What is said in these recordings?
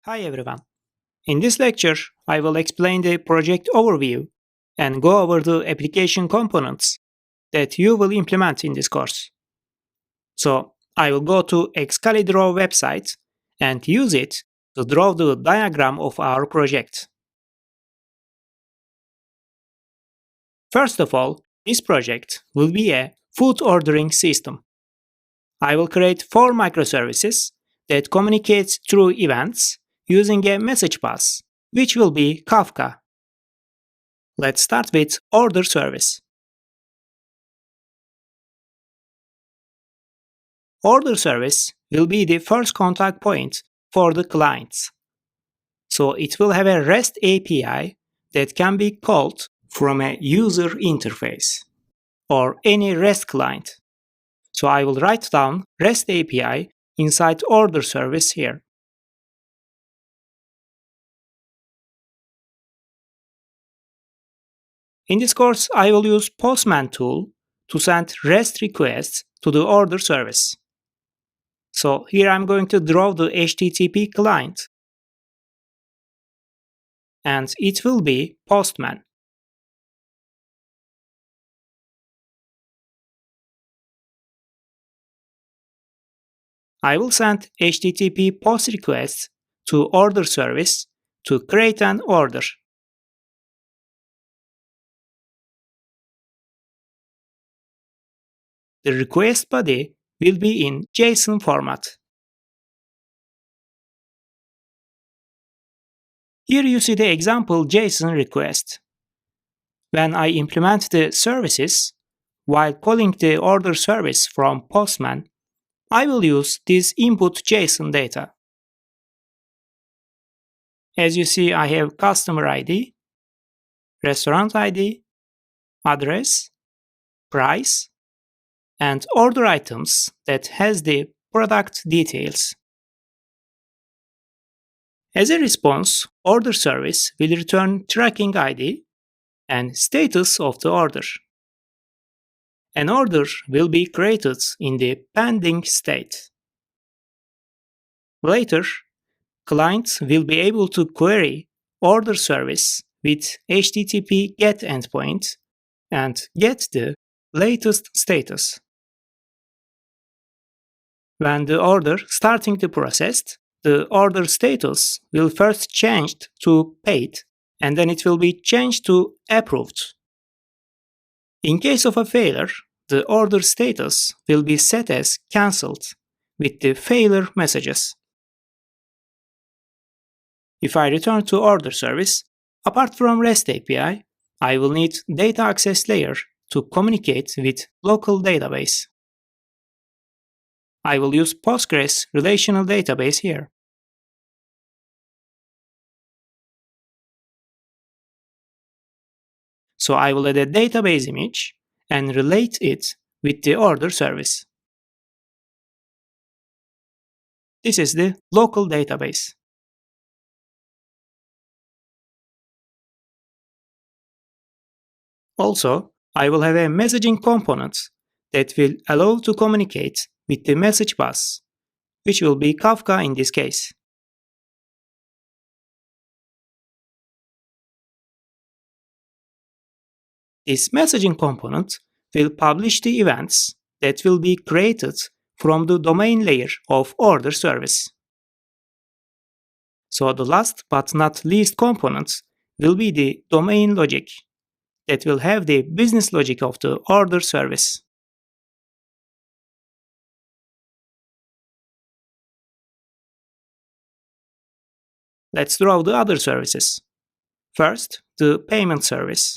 Hi everyone. In this lecture, I will explain the project overview and go over the application components that you will implement in this course. So, I will go to Excalidraw website and use it to draw the diagram of our project. First of all, this project will be a food ordering system. I will create 4 microservices that communicate through events using a message bus, which will be Kafka. Let's start with order service. Order service will be the first contact point for the clients. So it will have a REST API that can be called from a user interface or any REST client. So I will write down REST API inside order service here. In this course, I will use Postman tool to send REST requests to the order service. So here I'm going to draw the HTTP client, and it will be Postman. I will send HTTP POST requests to order service to create an order. The request body will be in JSON format. Here you see the example JSON request. When I implement the services, while calling the order service from Postman, I will use this input JSON data. As you see, I have customer ID, restaurant ID, address, price, and order items that has the product details. As a response, order service will return tracking ID and status of the order. An order will be created in the pending state. Later, clients will be able to query order service with HTTP GET endpoint and get the latest status. When the order starting to process, the order status will first change to paid and then it will be changed to approved. In case of a failure, the order status will be set as cancelled with the failure messages. If I return to order service, apart from REST API, I will need data access layer to communicate with local database. I will use Postgres relational database here. So I will add a database image and relate it with the order service. This is the local database. Also, I will have a messaging component that will allow to communicate with the message bus, which will be Kafka in this case. This messaging component will publish the events that will be created from the domain layer of order service. So the last but not least component will be the domain logic that will have the business logic of the order service. Let's draw the other services. First, the payment service.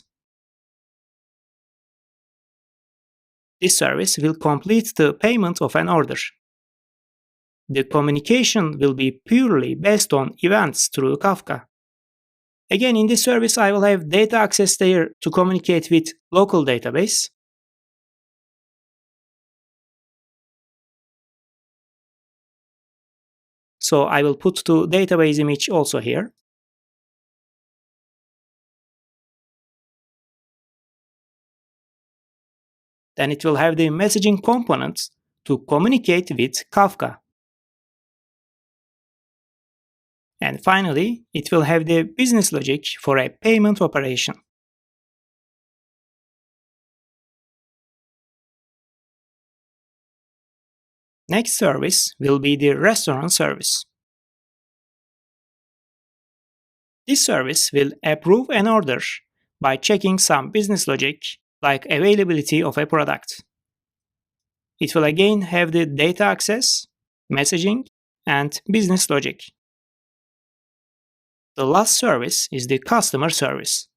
This service will complete the payment of an order. The communication will be purely based on events through Kafka. Again, in this service, I will have data access layer to communicate with local database. So I will put the database image also here. Then it will have the messaging components to communicate with Kafka. And finally, it will have the business logic for a payment operation. Next service will be the restaurant service. This service will approve an order by checking some business logic like availability of a product. It will again have the data access, messaging, and business logic. The last service is the customer service.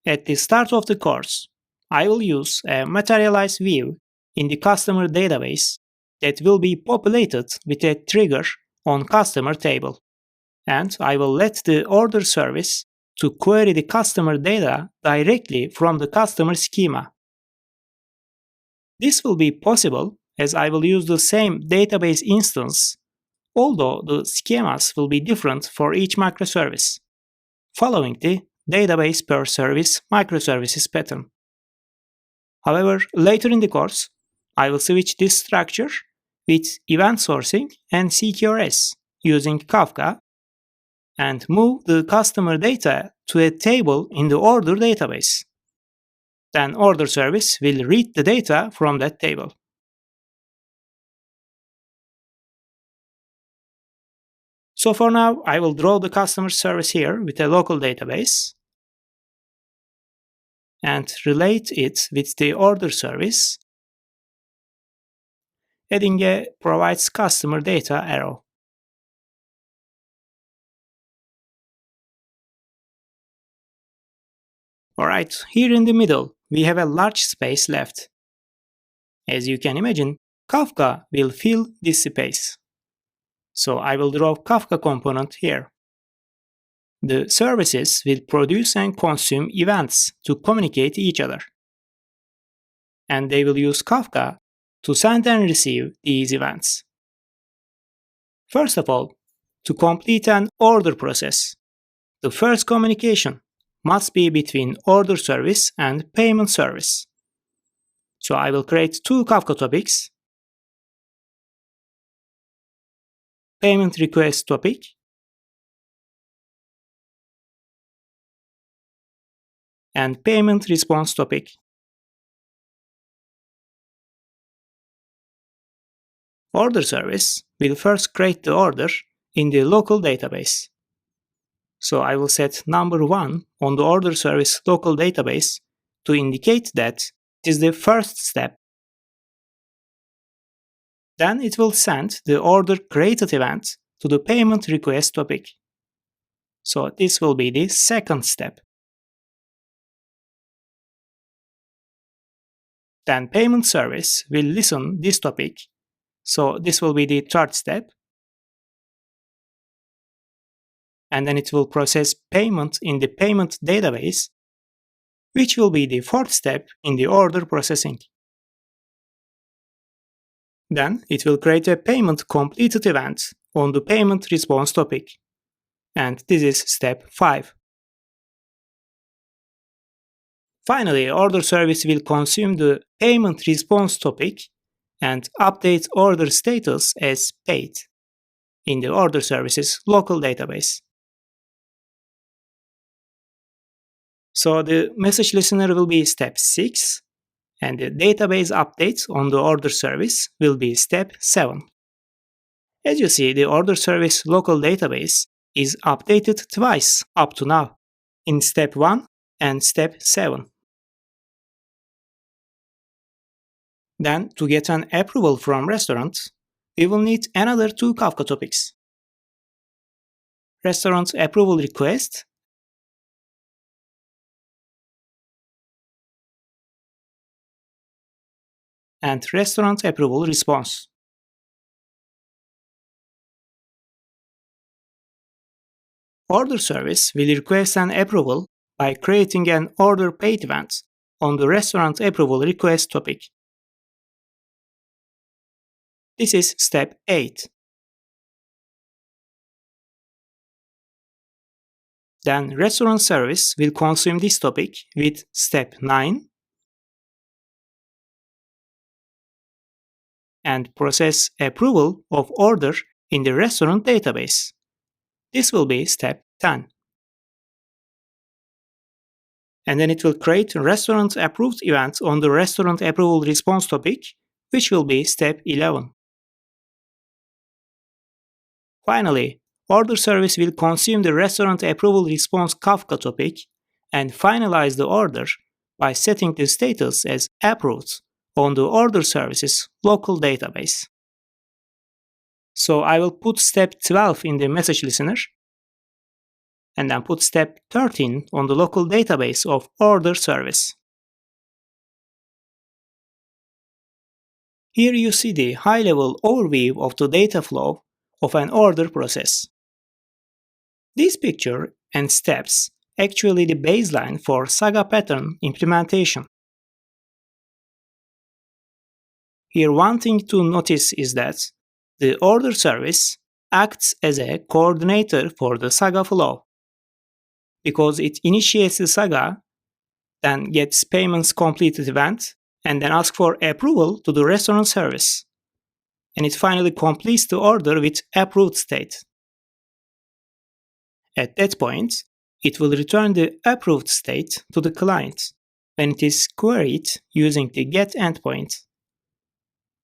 At the start of the course, I will use a materialized view in the customer database that will be populated with a trigger on customer table. And I will let the order service to query the customer data directly from the customer schema. This will be possible as I will use the same database instance, although the schemas will be different for each microservice, following the database per service microservices pattern. However, later in the course, I will switch this structure with event sourcing and CQRS using Kafka and move the customer data to a table in the order database. Then order service will read the data from that table. So for now, I will draw the customer service here with a local database and relate it with the order service, adding a provides customer data arrow. Alright, here in the middle, we have a large space left. As you can imagine, Kafka will fill this space. So I will draw Kafka component here. The services will produce and consume events to communicate each other. And they will use Kafka to send and receive these events. First of all, to complete an order process, the first communication must be between order service and payment service. So I will create two Kafka topics, payment request topic and payment response topic. Order service will first create the order in the local database. So I will set number 1 on the order service local database to indicate that it is the first step. Then it will send the order created event to the payment request topic. So this will be the second step. Then payment service will listen this topic. So this will be the third step. And then it will process payment in the payment database, which will be the fourth step in the order processing. Then it will create a payment completed event on the payment response topic. And this is step 5. Finally, order service will consume the payment response topic and update order status as paid in the order service's local database. So the message listener will be step 6, and the database update on the order service will be step 7. As you see, the order service local database is updated twice up to now, in step 1 and step 7. Then, to get an approval from restaurant, we will need another two Kafka topics. Restaurant approval request and restaurant approval response. Order service will request an approval by creating an order paid event on the restaurant approval request topic. This is step 8. Then restaurant service will consume this topic with step 9 and process approval of order in the restaurant database. This will be step 10. And then it will create a restaurant approved event on the restaurant approval response topic, which will be step 11. Finally, order service will consume the restaurant approval response Kafka topic and finalize the order by setting the status as approved on the order service's local database. So I will put step 12 in the message listener and then put step 13 on the local database of order service. Here you see the high-level overview of the data flow of an order process. This picture and steps actually the baseline for Saga pattern implementation. Here one thing to notice is that the order service acts as a coordinator for the Saga flow because it initiates the Saga, then gets payments completed event, and then asks for approval to the restaurant service. And it finally completes the order with approved state. At that point, it will return the approved state to the client when it is queried using the GET endpoint.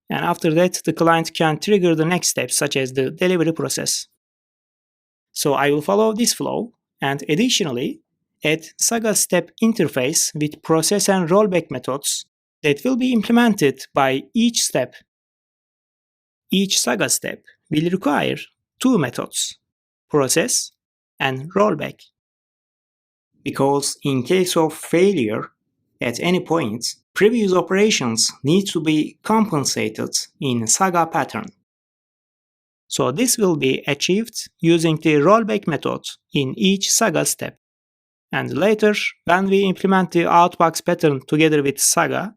And after that, the client can trigger the next steps such as the delivery process. So I will follow this flow and additionally add Saga step interface with process and rollback methods that will be implemented by each step. Each Saga step will require two methods, process and rollback. Because in case of failure at any point, previous operations need to be compensated in Saga pattern. So this will be achieved using the rollback method in each Saga step. And later, when we implement the outbox pattern together with Saga,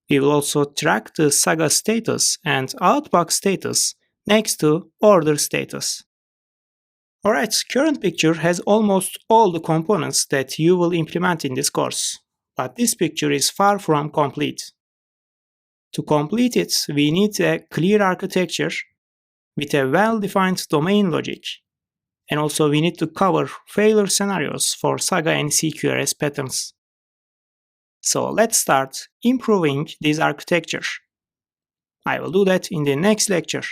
we will also track the Saga status and outbox status next to order status. Alright, current picture has almost all the components that you will implement in this course, but this picture is far from complete. To complete it, we need a clear architecture with a well-defined domain logic, and also we need to cover failure scenarios for Saga and CQRS patterns. So let's start improving this architecture. I will do that in the next lecture.